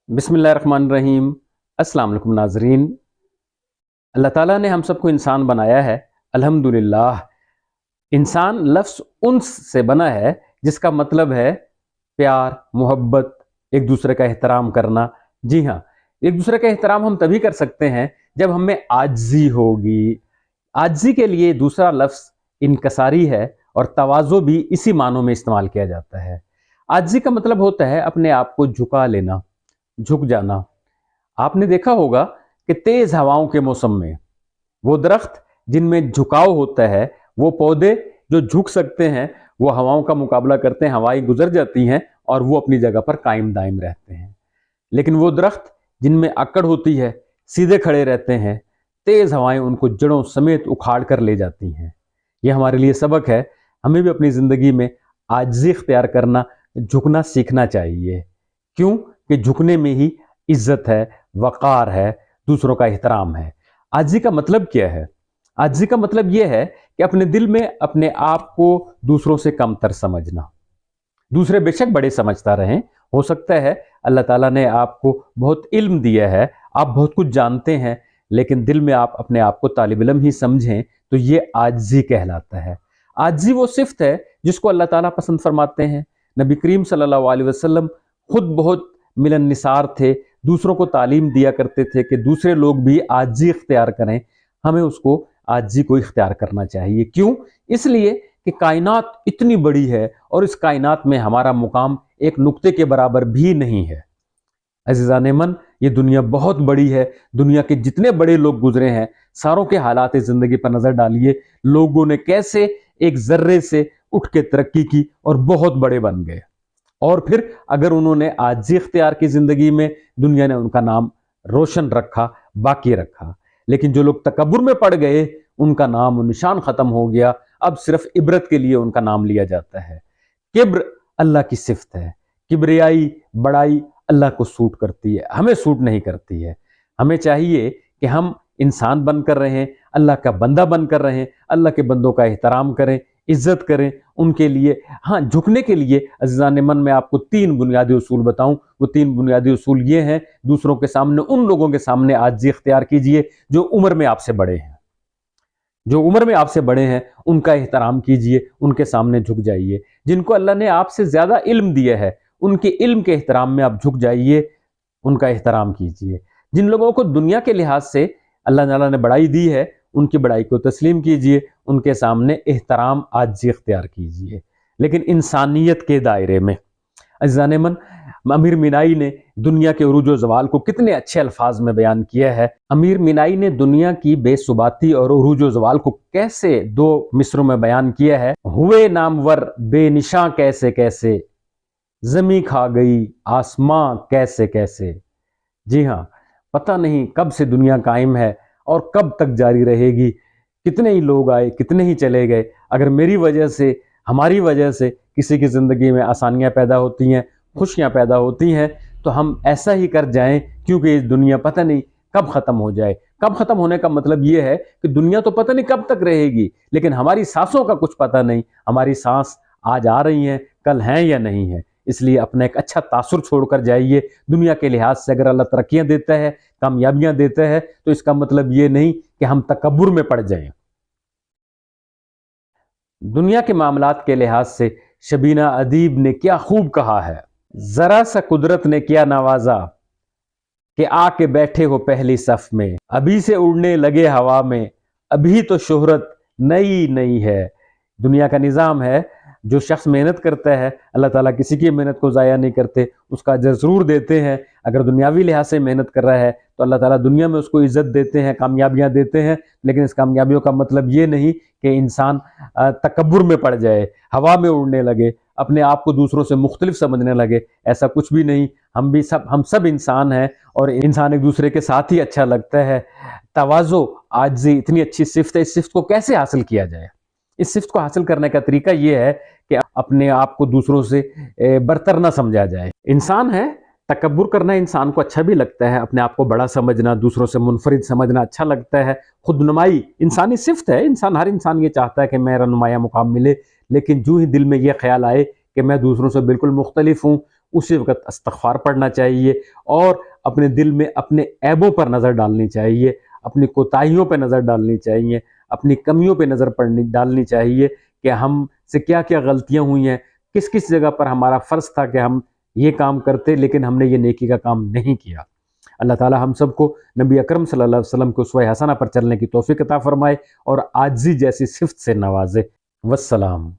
बिस्मिल्लाहिर्रहमानिर्रहीम। अस्सलाम वालेकुम नाज़रीन। अल्लाह ताला ने हम सबको इंसान बनाया है। अल्हम्दुलिल्लाह। इंसान लफ्ज़ उन्स से बना है, जिसका मतलब है प्यार, मोहब्बत, एक दूसरे का एहतराम करना। जी हाँ, एक दूसरे का एहतराम हम तभी कर सकते हैं जब हम में आजिज़ी होगी। आजिज़ी के लिए दूसरा लफ्ज़ इनकसारी है और तवाज़ो भी इसी मानों में इस्तेमाल किया जाता है। आजिज़ी का मतलब होता है अपने आप को झुका लेना, झुक जाना। आपने देखा होगा कि तेज हवाओं के मौसम में वो दरख्त जिनमें झुकाव होता है, वो पौधे जो झुक सकते हैं, वो हवाओं का मुकाबला करते हैं, हवाएं गुजर जाती हैं और वो अपनी जगह पर कायम दायम रहते हैं। लेकिन वो दरख्त जिनमें अकड़ होती है, सीधे खड़े रहते हैं, तेज हवाएं उनको जड़ों समेत उखाड़ कर ले जाती हैं। ये हमारे लिए सबक है। हमें भी अपनी जिंदगी में आजिज़ी इख्तियार करना, झुकना सीखना चाहिए। क्यों? कि झुकने में ही इज्जत है, वक़ार है, दूसरों का एहतराम है। आजिज़ी का मतलब क्या है? आजिज़ी का मतलब यह है कि अपने दिल में अपने आप को दूसरों से कमतर समझना। दूसरे बेशक बड़े समझता रहें, हो सकता है अल्लाह ताला ने आपको बहुत इल्म दिया है, आप बहुत कुछ जानते हैं, लेकिन दिल में आप अपने आप को तालिब इल्म ही समझें, तो ये आजिज़ी कहलाता है। आजिज़ी वो सिफ़त है जिसको अल्लाह ताला पसंद फरमाते हैं। नबी करीम सल्लल्लाहु अलैहि वसल्लम खुद बहुत मिलनसार थे, दूसरों को तालीम दिया करते थे कि दूसरे लोग भी आजिज़ी इख्तियार करें। हमें उसको आजिज़ी को इख्तियार करना चाहिए। क्यों? इसलिए कि कायनात इतनी बड़ी है और इस कायनात में हमारा मुकाम एक नुक्ते के बराबर भी नहीं है। अज़ीज़ान मन, ये दुनिया बहुत बड़ी है। दुनिया के जितने बड़े लोग गुजरे हैं, सारों के हालात ज़िंदगी पर नज़र डालिए। लोगों ने कैसे एक ज़र्रे से उठ के तरक्की की और बहुत बड़े बन गए। और फिर अगर उन्होंने आजिज़ी इख्तियार की ज़िंदगी में, दुनिया ने उनका नाम रोशन रखा, बाकी रखा। लेकिन जो लोग तकब्बुर में पड़ गए, उनका नाम और निशान ख़त्म हो गया। अब सिर्फ इबरत के लिए उनका नाम लिया जाता है। किब्र अल्लाह की सिफ़त है। किब्रियाई, बड़ाई अल्लाह को सूट करती है, हमें सूट नहीं करती है। हमें चाहिए कि हम इंसान बनकर रहें, अल्लाह का बंदा बनकर रहें, अल्लाह के बंदों का एहतराम करें, इज्जत करें, उनके लिए हाँ झुकने के लिए अज़ीज़ान मन, मैं आपको 3 बुनियादी उसूल बताऊं। वो 3 बुनियादी उसूल ये हैं: दूसरों के सामने, उन लोगों के सामने आजिज़ी इख्तियार कीजिए जो उम्र में आपसे बड़े हैं। जो उम्र में आपसे बड़े हैं उनका एहतराम कीजिए, उनके सामने झुक जाइए। जिनको अल्लाह ने आपसे ज़्यादा इल्म दिया है, उनके इल्म के एहतराम में आप झुक जाइए, उनका एहतराम कीजिए। जिन लोगों को दुनिया के लिहाज से अल्लाह ताला ने बड़ाई दी है, उनकी बड़ाई को तस्लीम कीजिए, उनके सामने एहतराम आजिज़ी इख्तियार कीजिए, लेकिन इंसानियत के दायरे में। अज़ीज़ान मन, अमीर मीनाई ने दुनिया के उरूज व ज़वाल को कितने अच्छे अल्फाज में बयान किया है। अमीर मीनाई ने दुनिया की बेसुबाती और उरूज व ज़वाल को कैसे 2 मिसरों में बयान किया है। हुए नामवर बेनिशां कैसे कैसे, ज़मी खा गई आसमां कैसे कैसे। जी हाँ, पता नहीं कब से दुनिया कायम है और कब तक जारी रहेगी। कितने ही लोग आए, कितने ही चले गए। अगर मेरी वजह से, हमारी वजह से किसी की ज़िंदगी में आसानियाँ पैदा होती हैं, खुशियाँ पैदा होती हैं, तो हम ऐसा ही कर जाएं, क्योंकि ये दुनिया पता नहीं कब ख़त्म हो जाए। कब ख़त्म होने का मतलब ये है कि दुनिया तो पता नहीं कब तक रहेगी, लेकिन हमारी सांसों का कुछ पता नहीं। हमारी सांस आज आ रही हैं, कल हैं या नहीं है। इसलिए अपना एक अच्छा तासुर छोड़कर जाइए। दुनिया के लिहाज से अगर अल्लाह तरक्कियाँ देता है, कामयाबियाँ देता है, तो इसका मतलब ये नहीं कि हम तकब्बुर में पड़ जाएं। दुनिया के मामलात के लिहाज से शबीना अदीब ने क्या खूब कहा है: जरा सा कुदरत ने क्या नवाजा कि आके बैठे हो पहली सफ में, अभी से उड़ने लगे हवा में, अभी तो शोहरत नई नई है। दुनिया का निज़ाम है, जो शख्स मेहनत करता है, अल्लाह ताला किसी की मेहनत को ज़ाया नहीं करते, उसका अजर ज़रूर देते हैं। अगर दुनियावी लिहाज से मेहनत कर रहा है तो अल्लाह ताला दुनिया में उसको इज़्ज़त देते हैं, कामयाबियाँ देते हैं। लेकिन इस कामयाबियों का मतलब ये नहीं कि इंसान तकब्बुर में पड़ जाए, हवा में उड़ने लगे, अपने आप को दूसरों से मुख्तलिफ समझने लगे। ऐसा कुछ भी नहीं। हम सब इंसान हैं और इंसान एक दूसरे के साथ ही अच्छा लगता है। तवाज़ो, आजिज़ी इतनी अच्छी सिफ़्त है। इस सिफ़्त को कैसे हासिल किया जाए? इस सिफ़्त को हासिल करने का तरीका ये है कि अपने आप को दूसरों से बरतर ना समझा जाए। इंसान है, तकब्बुर करना इंसान को अच्छा भी लगता है, अपने आप को बड़ा समझना, दूसरों से मुनफरिद समझना अच्छा लगता है। खुदनुमाई इंसानी सिफ़्त है। हर इंसान ये चाहता है कि मेरा नुमाया मुकाम मिले, लेकिन जो ही दिल में ये ख्याल आए कि मैं दूसरों से बिल्कुल मुख्तलिफ हूँ, اسی وقت استغفار پڑھنا چاہیے اور اپنے دل میں اپنے عیبوں پر نظر ڈالنی چاہیے، اپنی کوتاہیوں پہ نظر ڈالنی چاہیے، اپنی کمیوں پہ نظر ڈالنی چاہیے کہ ہم سے کیا کیا غلطیاں ہوئی ہیں، کس کس جگہ پر ہمارا فرض تھا کہ ہم یہ کام کرتے لیکن ہم نے یہ نیکی کا کام نہیں کیا۔ اللہ تعالی ہم سب کو نبی اکرم صلی اللہ علیہ وسلم کو اسوہ حسنہ پر چلنے کی توفیق عطا فرمائے اور عاجزی جیسی صفت سے نوازے۔ والسلام۔